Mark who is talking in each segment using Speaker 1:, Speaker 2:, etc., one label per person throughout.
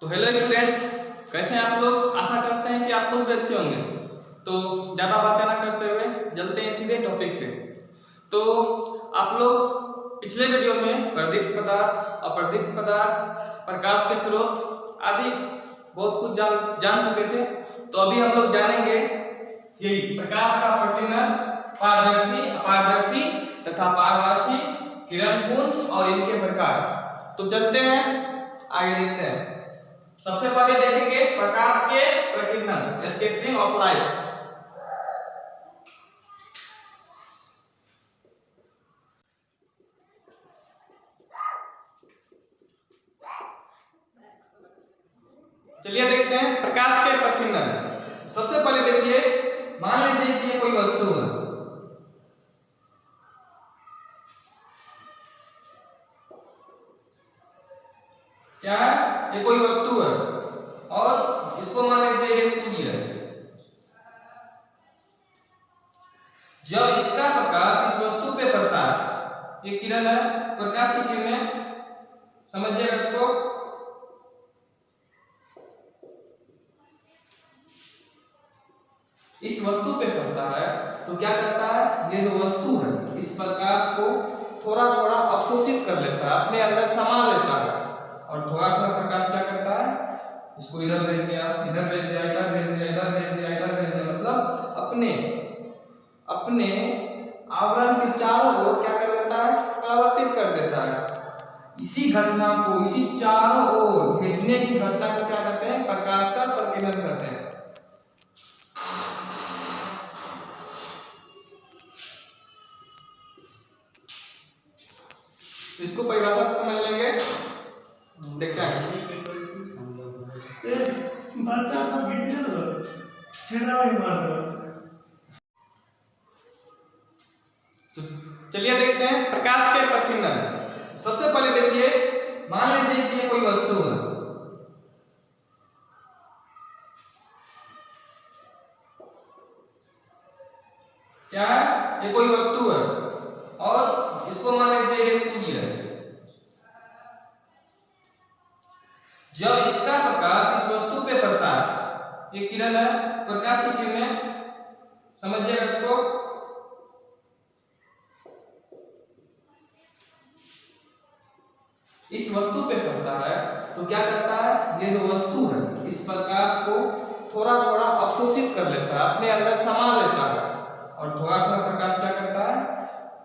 Speaker 1: तो hello students, कैसे हैं आप लोग। आशा करते हैं कि आप लोग भी अच्छे होंगे। तो ज़्यादा बातें ना करते हुए चलते हैं सीधे टॉपिक पे। तो आप लोग पिछले वीडियो में प्रदीप्त पदार्थ, अप्रदीप्त पदार्थ, प्रकाश के स्रोत आदि बहुत कुछ जान चुके थे। तो अभी हम लोग जानेंगे यही प्रकाश का प्रतिनन, पारदर्शी, अपारदर्शी तथा पारभासी, किरण पुंज और इनके प्रकार। तो चलते हैं आगे देखते हैं। सबसे पहले देखेंगे प्रकाश के प्रकीर्णन, स्कैटरिंग ऑफ लाइट। चलिए देखते हैं प्रकाश के प्रकीर्णन। सबसे पहले देखिए, मान लीजिए कि ये कोई वस्तु है। क्या है? ये कोई वस्तु है और इसको मान लीजिए ये सूर्य है। जब इसका प्रकाश इस वस्तु पे पड़ता है, ये किरण है, प्रकाश की किरणें, समझिएगा इसको। इस वस्तु पे पड़ता है तो क्या करता है, ये जो वस्तु है इस प्रकाश को थोड़ा थोड़ा अवशोषित कर लेता है, अपने अंदर समा लेता है। और थोड़ा थोड़ा प्रकाश क्या करता है, इसको इधर भेज दिया, इधर भेज दिया, इधर भेज दिया, इधर भेज दिया, इधर भेज दिया, मतलब अपने अपने आवरण के चारों ओर क्या कर देता है, परावर्तित कर देता है। इसी घटना को, इसी चारों ओर भेजने की घटना को क्या कहते हैं, प्रकाश का प्रकीर्णन कहते हैं। इसको परिभाषा से समझ लेंगे, देखते हैं।
Speaker 2: बच्चा सब वीडियो छेड़ा ही मार रहा।
Speaker 1: चलिए देखते हैं प्रकाश के प्रकीर्णन। सबसे पहले देखिए, मान लीजिए कि ये कोई वस्तु है। क्या है? ये कोई वस्तु है और इसको मान लीजिए ये सूर्य है। जब इसका प्रकाश इस वस्तु पे पड़ता है, ये किरण है, प्रकाश की किरणें, समझिएगा इसको। इस वस्तु पे पड़ता है तो क्या करता है, ये जो वस्तु है इस प्रकाश को थोड़ा थोड़ा अवशोषित कर लेता है, अपने अंदर समा लेता है। और थोड़ा थोड़ा प्रकाश क्या करता है,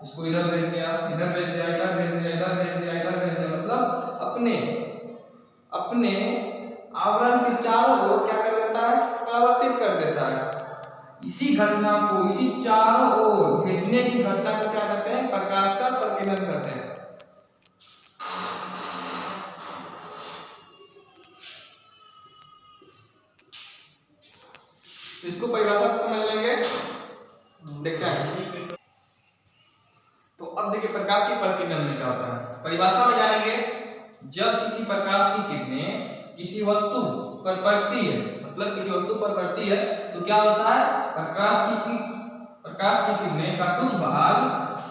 Speaker 1: इसको इधर भेज दिया, इधर भेज दिया, इधर भेज दिया, इधर भेज दिया, इधर भेज दिया, मतलब अपने अपने आवरण के चारों ओर क्या कर देता है, परावर्तित कर देता है। इसी घटना को, इसी चारों ओर भेजने की घटना को क्या कहते हैं, प्रकाश का प्रकीर्णन कहते हैं। इसको परिभाषा से समझ लेंगे, देखते हैं। तो अब देखिए प्रकाश के प्रकीर्णन में क्या होता है, परिभाषा में जानेंगे। जब किसी प्रकाश की किरणें किसी वस्तु पर पड़ती है, मतलब किसी वस्तु पर पड़ती है, तो क्या होता है, प्रकाश की किरणें का कुछ भाग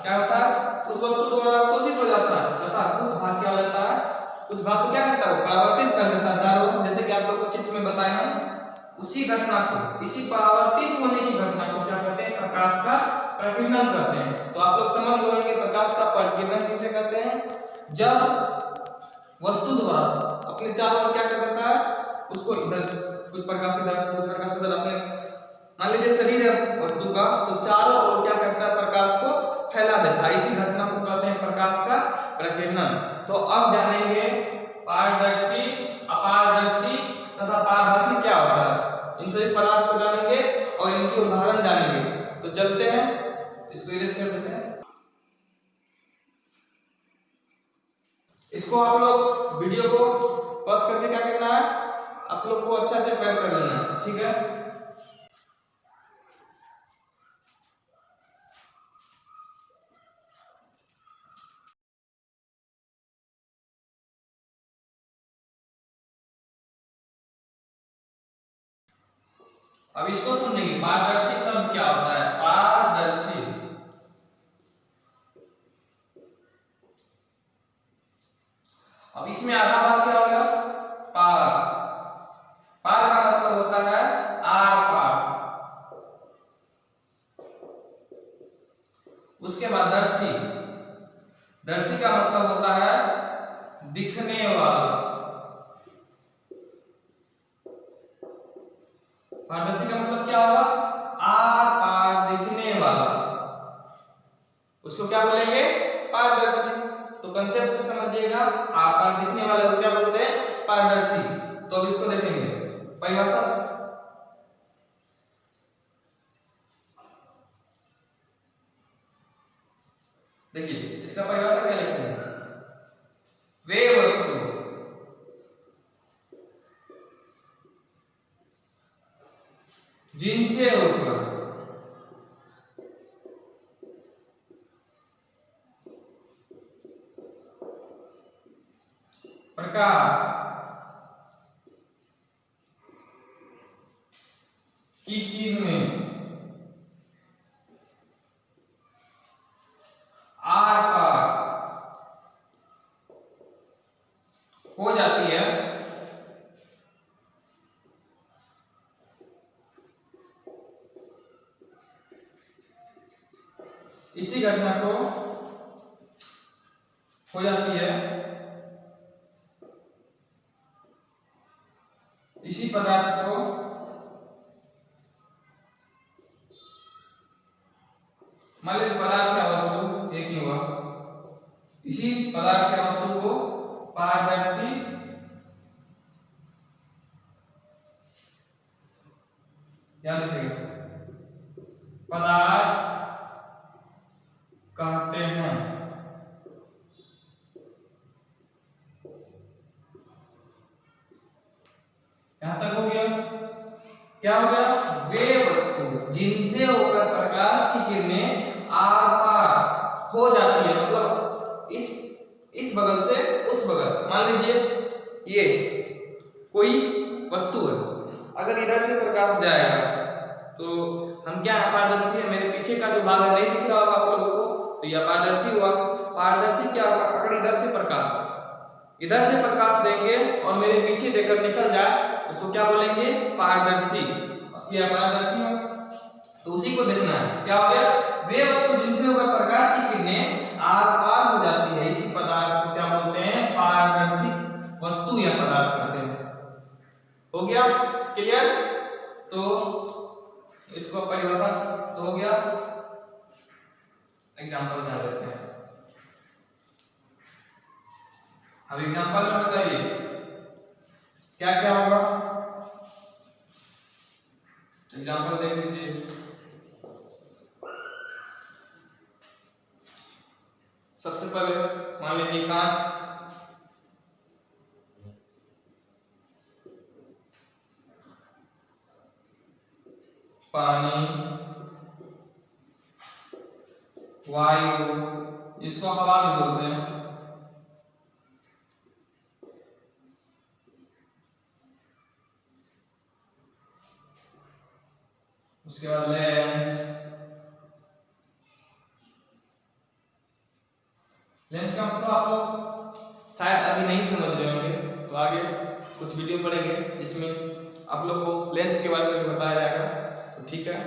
Speaker 1: क्या होता है, उस वस्तु द्वारा अवशोषित हो जाता है तथा कुछ भाग क्या होता है, कुछ भाग को क्या करता है, परावर्तित कर देता है चारों ओर। जैसे कि आप लोग को चित्र में बताया हम, उसी घटना को, इसी परावर्तित होने की घटना को क्या कहते हैं, प्रकाश का प्रकीर्णन कहते हैं। तो आप लोग समझ गए कि प्रकाश का प्रकीर्णन किसे कहते हैं, जब वस्तु द्वारा अपने चारों ओर क्या कर देता है, उसको इधर कुछ प्रकाश इधर, कुछ प्रकाश इधर, अपने मान लीजिए शरीर है वस्तु का, तो चारों ओर क्या करता है, प्रकाश को फैला देता है। इसी घटना को कहते हैं प्रकाश का प्रकीर्णन। तो अब जानेंगे पारदर्शी, अपारदर्शी तथा पारभासी क्या होता है। इन सभी पदार्थ को जानेंगे और इनके उदाहरण जानेंगे। तो चलते हैं, इसको इरेज कर देते हैं। इसको आप लोग वीडियो को पॉज करके क्या करना है, आप लोग को अच्छा से पैक कर लेना है, ठीक है। अब इसको समझेंगे, पारदर्शी शब्द क्या होता है, पारदर्शी। अब इसमें आधा भाग क्या होगा, पार, दर्शी का मतलब होता है दिखने वाला। पारदर्शी का मतलब क्या होगा? आर पार दिखने वाला, उसको क्या बोलेंगे? पारदर्शी। तो कंसेप्ट से समझिएगा, आर पार दिखने वाले को क्या बोलते हैं? पारदर्शी। तो अब इसको देखेंगे परिभाषा। देखिए इसका परिभाषा क्या लिखेंगे? वे वस्तु जिनसे होकर प्रकाश की किरणें आर पार हो जाती है, इसी घटना को हो जाती है, इसी पदार्थ को मान लीजिए पदार्थ या वस्तु एक ही हुआ, इसी पदार्थ या वस्तु को पारदर्शी याद रखिएगा पदार्थ कहते हैं। यहां तक हो गया। क्या हो गया? वे वस्तु जिनसे होकर प्रकाश की किरणें आर पार हो जाती है, मतलब इस बगल से उस बगल। मान लीजिए ये कोई वस्तु है, अगर इधर से प्रकाश जाएगा तो हम क्या अपारदर्शी है? मेरे पीछे का जो भाग है नहीं दिख रहा होगा आप लोगों को, तो ये अपारदर्शी हुआ। पारदर्शी क्या होगा? अगर इधर से प्रकाश देंगे और मेरे पीछे देकर निकल जाए, उसको क्या बोलेंगे? पारदर्शी। ये अपारदर्शी है। तो उसी को देखना है। क्या हो गया? वे वस्तु जिनसे होकर प्रकाश की किरणें आर पार हो जाती है, इसी पदार्थ को क्या बोलते हैं? पारदर्शी वस्तु या पदार्थ कहते हैं। हो गया क्लियर? तो इसको परिभाषा तो हो गया। एग्जांपल ध्यान रखते हैं। अब एग्जांपल में बताइए क्या क्या होगा? एग्जांपल देख लीजिए। सबसे पहले मान लीजिए कांच, पानी, वायु, इसको हवा भी बोलते हैं, उसके बाद लेंस का मतलब आप लोग शायद अभी नहीं समझ रहे होंगे, तो आगे कुछ वीडियो पढ़ेंगे जिसमें आप लोग को लेंस के बारे में बताया जाएगा। तो ठीक है,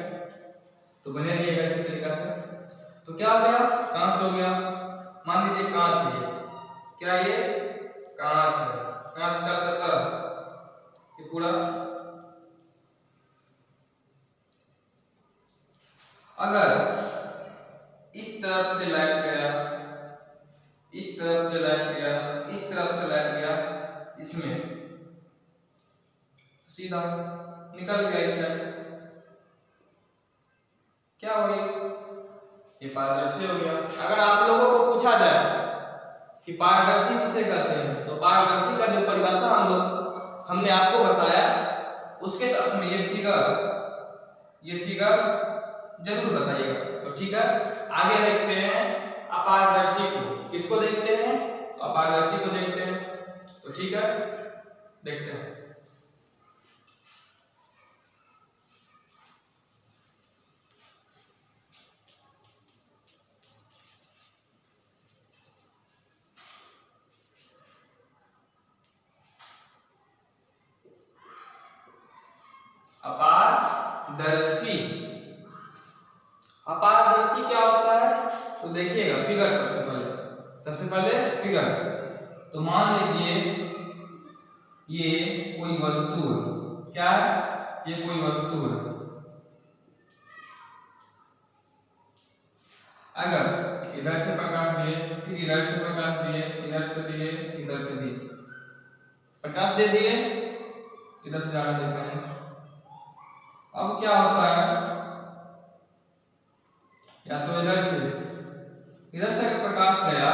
Speaker 1: तो बने रहिएगा इसी तरीके से। तो क्या हो गया? कांच हो गया। मान लीजिए कांच है, क्या ये कांच है? कांच का सतह ये पूरा, अगर इस तरफ से लाइट गया, इस तरफ से लाइट गया, इस तरफ से लाइट गया, इसमें सीधा निकल गया इस साइड, क्या हो गया? ये पारदर्शी हो गया। अगर आप लोगों को पूछा जाए कि पारदर्शी किसे कहते हैं, तो पारदर्शी का जो परिभाषा हमने आपको बताया, उसके साथ में ये फिगर जरूर बताइएगा। तो ठीक है, आगे देखते हैं अपारदर्शी को। किसको देखते हैं? तो अपारदर्शी को देखते हैं। तो ठीक है, देखते हैं। अपारदर्शी, अपारदर्शी क्या होता है? तो देखिएगा फिगर। सबसे सबसे पहले फिगर। तो मान लीजिए ये कोई वस्तु है, क्या है, ये कोई वस्तु है। अगर इधर से प्रकाश दिए, फिर इधर से प्रकाश दिए, इधर से दिए, इधर से दिए, प्रकाश दे दिए, इधर से ज्यादा देते हैं। अब क्या होता है, या तो इधर से अगर प्रकाश गया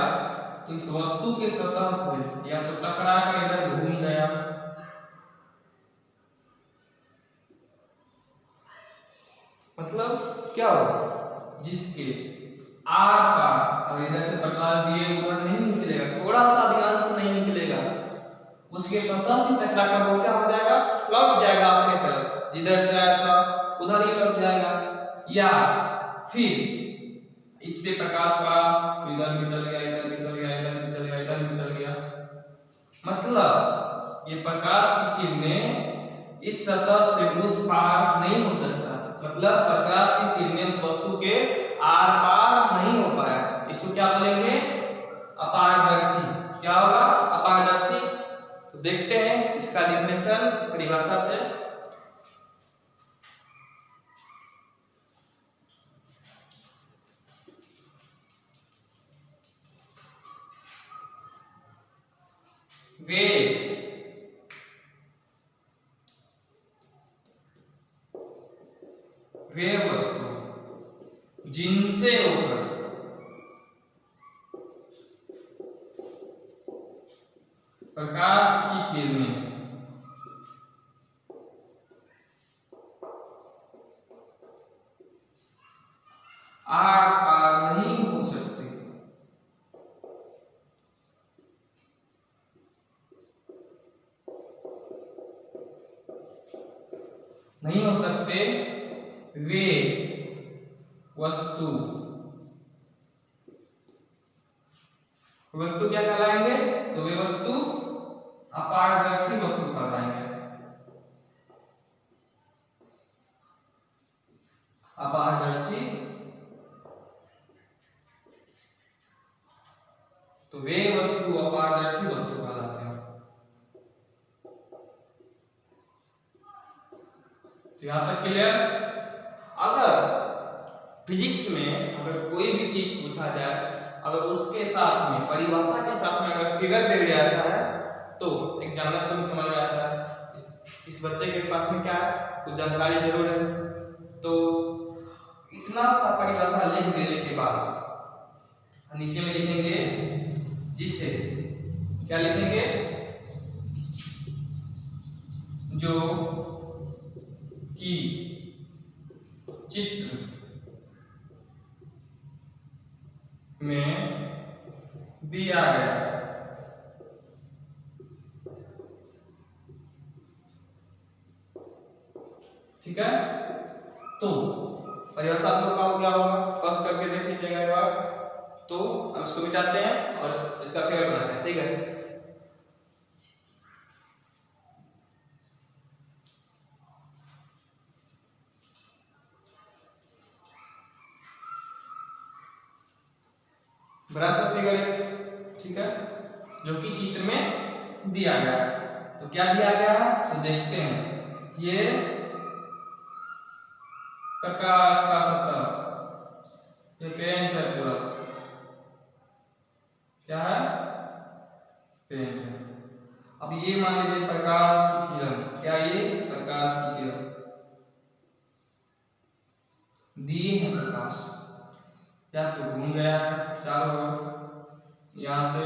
Speaker 1: तो इस वस्तु के सतह से या तो टकरा कर इधर घूम गया, मतलब क्या हो, जिसके आर पार अगर इधर से प्रकाश दिए उधर नहीं निकलेगा, थोड़ा सा भी अंश नहीं निकलेगा, उसके सतह से टकरा कर वो क्या हो जाएगा, लौट जाएगा अपने तरफ, जिधर से आया था उधर ही लौट जाएगा। या फिर इस पे प्रकाश पड़ा तो इधर भी चल गया, इधर भी चल गया, इधर भी चल गया, इधर भी चल गया, मतलब ये प्रकाश की किरणें इस सतह से उस पार नहीं हो सकता, मतलब प्रकाश की किरणें उस वस्तु के आर पार नहीं हो पाया। इसको क्या बोलेंगे, अपारदर्शी। क्या होगा, अपारदर्शी। तो देखते हैं इसका डेफिनेशन, परिभाषा है। वे वस्तु जिनसे होकर प्रकाश की किरणें आर पार नहीं हो सकते, नहीं हो सकते, वे वस्तु क्या कहलाएंगे, तो वे वस्तु अपारदर्शी वस्तु कहलाएंगे। अपारदर्शी, तो वे वस्तु अपारदर्शी वस्तु कहलाते हैं। तो यहां तक क्लियर। अगर फिजिक्स में अगर कोई भी चीज पूछा जाए, अगर उसके साथ में परिभाषा के साथ में अगर फिगर दे दिया जाता है तो एग्जामिनर को भी समझ में आता है इस बच्चे के पास में क्या है, कुछ जानकारी जरूर है। तो इतना सा परिभाषा लिख देने के बाद नीचे में लिखेंगे, जिससे क्या लिखेंगे, जो कि चित्र में दिया गया, ठीक है। तो परिभाषा आप लोग का हो गया होगा, बस करके देख लीजिएगा एक बार। तो हम इसको मिटाते हैं और इसका फिगर बनाते हैं, ठीक है। बड़ा सा फिगर एक, ठीक है, जो कि चित्र में दिया गया है। तो क्या दिया गया है, तो देखते हैं। ये प्रकाश का सतह, ये पेंट है पूरा, क्या है, पेंट है। अब ये मान लीजिए प्रकाश की किरण, क्या ये प्रकाश की किरण दिए हैं, प्रकाश या तो घूम गया है चारों ओर यहां से,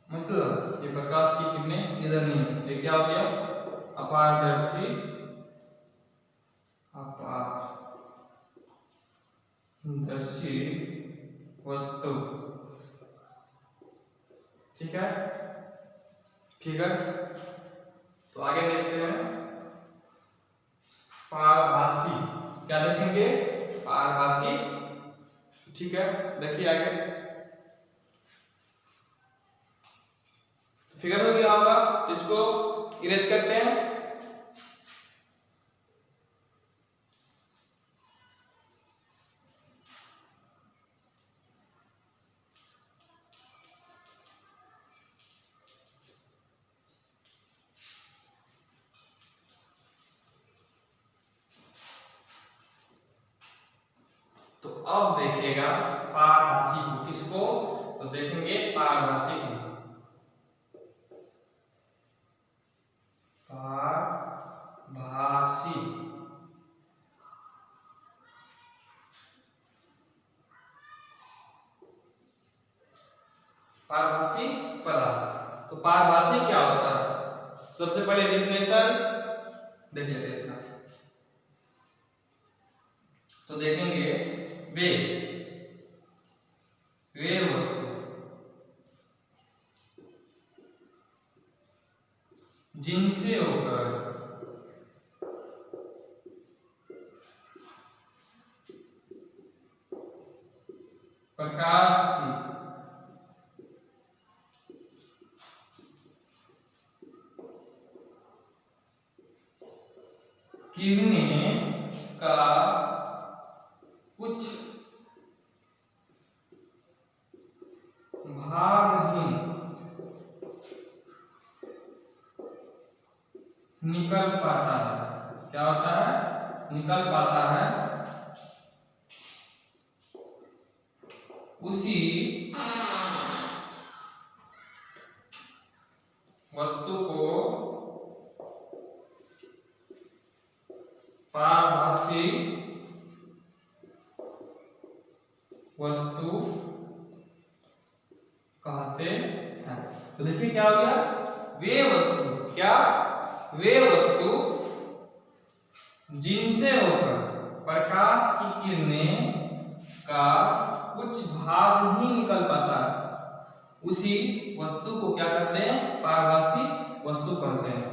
Speaker 1: मतलब ये प्रकाश की किरणें इधर नहीं है, तो क्या हो गया, अपारदर्शी, अपारदर्शी वस्तु, ठीक है। फिगर तो आगे देखते हैं। पारभासी, क्या देखेंगे, पारभासी, ठीक है। देखिए आगे, फिगर में गया होगा, तो इसको इरेज करते हैं। तो अब देखिएगा पारभासी को, किसको, तो देखेंगे पारभासी को। पारभासी पारभासी पदार्थ। तो पारभासी क्या होता है, सबसे पहले डेफिनेशन देख लेते हैं इसका। तो देखेंगे वे वस्तु जिनसे होकर प्रकाश की किरणें का कुछ भाग ही निकल पाता है। क्या होता है, निकल पाता है, उसी वस्तु को पारभासी वस्तु कहते हैं। तो देखिए क्या हो गया, वे वस्तु, क्या, वे वस्तु जिनसे होकर प्रकाश की किरणें का कुछ भाग ही निकल पाता है, उसी वस्तु को क्या कहते हैं, पारभासी वस्तु कहते हैं।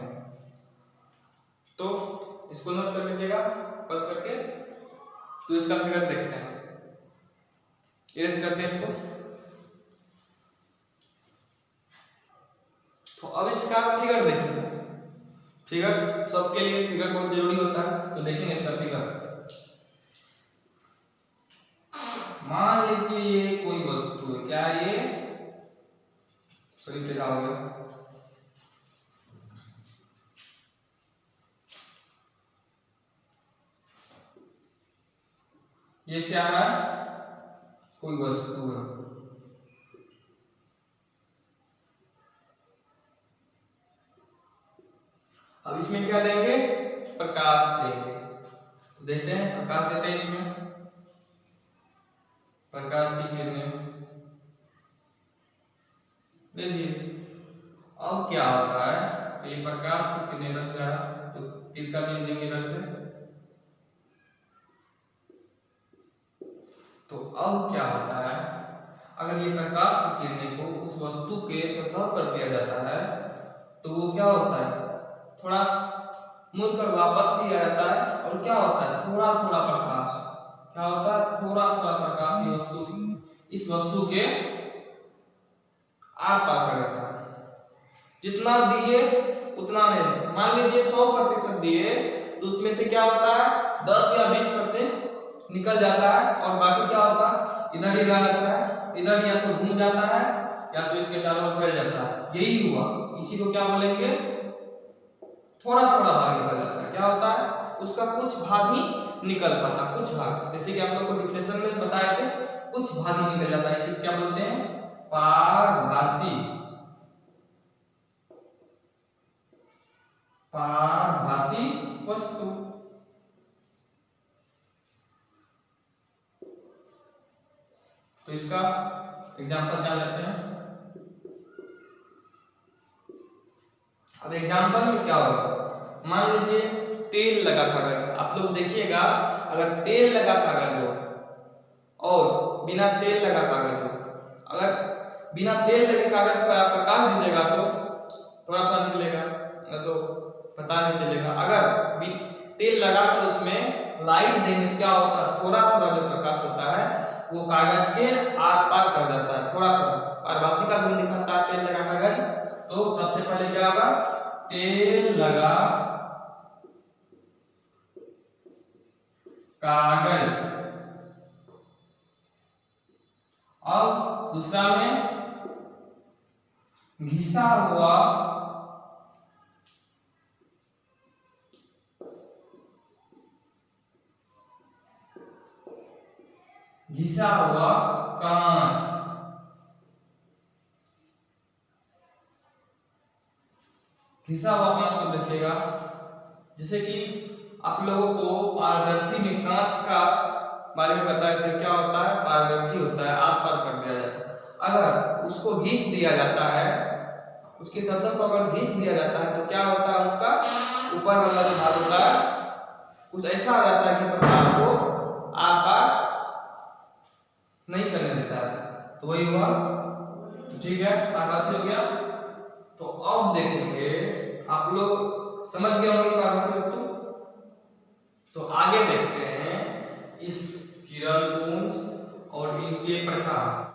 Speaker 1: तो इसको नोट कर लीजिएगा बस करके। तो इसका फिगर देखते हैं, इरेज करते हैं इसको। तो अब इसका फिगर देखिए, फिगर सबके लिए फिगर बहुत जरूरी होता है। तो देखेंगे इसका फिगर। मान लीजिए ये कोई वस्तु है, क्या ये, सही जगह हो गया, ये क्या है, कोई वस्तु है। अब इसमें क्या देंगे, प्रकाश देंगे। तो देखते हैं, प्रकाश देते हैं इसमें, प्रकाश की किरणें ले लिए। अब क्या होता है, तो ये प्रकाश की किरणें इधर से आ, तो तीर का चिन्ह देंगे इधर से। तो अब क्या होता है, अगर ये प्रकाश की किरणें को उस वस्तु के सतह पर दिया जाता है, तो वो क्या होता है, थोड़ा मुड़कर वापस दिया जाता है, और क्या होता है, थोड़ा थोड़ा प्रकाश, क्या होता है, थोड़ा थोड़ा प्रकाश ये वस्तु इस वस्तु के आर पार कर जाता है। जितना दिए उतना नहीं। मान लीजिए 100% दिए, तो उसमें से क्या होता है, 10 या 20% निकल जाता है, और बाकी क्या होता है, इधर ही रह जाता है, इधर या तो घूम जाता है या तो इसके चारों ओर फैल जाता है। यही हुआ, इसी को क्या बोलेंगे, थोड़ा थोड़ा भाग निकल जाता है। क्या होता है, उसका कुछ भाग ही निकल पाता, कुछ भाग, जैसे कि आप लोग को डिफिनेशन में बताए थे, कुछ भाग ही निकल जाता है। इसे क्या बोलते हैं, पारभासी, पारभासी वस्तु। तो इसका एग्जांपल क्या लेते हैं। अब एग्जांपल में क्या होगा, मान लीजिए तेल लगा कागज, आप लोग देखिएगा, अगर तेल लगा कागज हो और बिना तेल लगा कागज हो, अगर बिना तेल लगे कागज पर आप प्रकाश दीजिएगा तो थोड़ा थोड़ा निकलेगा, न तो पता नहीं चलेगा। अगर तेल लगाकर उसमें लाइट देंगे तो क्या होता है, थोड़ा थोड़ा जो प्रकाश होता है वो कागज के आर पार कर जाता है, थोड़ा थोड़ा। पारभासी का गुण दिखाता है तेल लगा कागज, तो सबसे पहले क्या होगा, तेल लगा कागज। और दूसरा में घिसा हुआ कांच। घिसा हुआ कांच को देखिएगा, जैसे कि आप लोगों को पारदर्शी में कांच का बारे में बताए थे, क्या होता है, पारदर्शी होता है, आर पार कर दिया जाता है। अगर उसको घिस दिया जाता है, उसके शब्दों को अगर घिस दिया जाता है तो क्या होता है, उसका ऊपर वाला जो भाग होता है कुछ ऐसा हो जाता है कि प्रकाश को आर पार नहीं करने देता है, तो वही हुआ। ठीक है, पारदर्शी हो गया। तो अब देखेंगे, आप लोग समझ गए होंगे पारदर्शी वस्तु। तो आगे देखते हैं इस किरण पुंज और इनके प्रकार।